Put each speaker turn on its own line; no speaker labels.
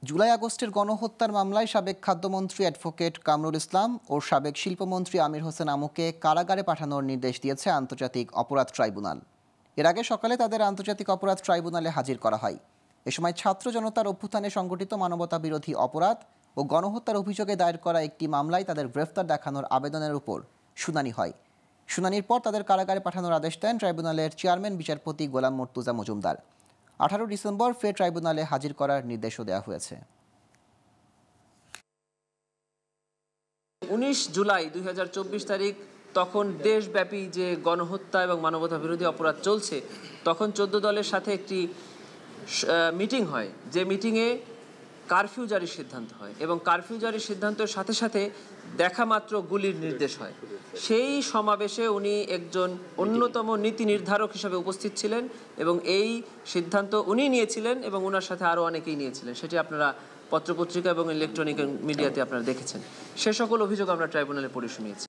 জুলাই আগস্টের গণহত্যার মামলায় সাবেক খাদ্যমন্ত্রী অ্যাডভোকেট কামরুল ইসলাম ও সাবেক শিল্পমন্ত্রী আমির হোসেন আমুকে কারাগারে পাঠানোর নির্দেশ দিয়েছে আন্তর্জাতিক অপরাধ ট্রাইব্যুনাল। এর আগে সকালে তাদের আন্তর্জাতিক অপরাধ ট্রাইব্যুনালে হাজির করা হয়। এ সময় ছাত্র জনতার অভ্যুত্থানে সংগঠিত মানবতা বিরোধী অপরাধ ও গণহত্যার অভিযোগে দায়ের করা একটি মামলায় তাদের গ্রেফতার দেখানোর আবেদনের উপর শুনানি হয়। শুনানির পর তাদের কারাগারে পাঠানোর আদেশ দেন ট্রাইব্যুনালের চেয়ারম্যান বিচারপতি গোলাম মর্তুজা মজুমদার। 18 ডিসেম্বর ফের ট্রাইব্যুনালে হাজির করার নির্দেশও দেওয়া হয়েছে।
19 জুলাই 2024 তারিখ তখন দেশব্যাপী যে গণহত্যা এবং মানবতা বিরোধী অপরাধ চলছে, তখন 14 দলের সাথে একটি মিটিং হয়, যে মিটিংয়ে কারফিউ জারির সিদ্ধান্ত হয় এবং কারফিউ জারির সিদ্ধান্তের সাথে সাথে দেখা মাত্র গুলির নির্দেশ হয়। সেই সমাবেশে উনি একজন অন্যতম নীতি নির্ধারক হিসেবে উপস্থিত ছিলেন এবং এই সিদ্ধান্ত উনি নিয়েছিলেন এবং ওনার সাথে আরও অনেকেই নিয়েছিলেন। সেটি আপনারা পত্রপত্রিকা এবং ইলেকট্রনিক মিডিয়াতে আপনারা দেখেছেন। সে সকল অভিযোগ আমরা ট্রাইব্যুনালে পড়ে শুনিয়েছি।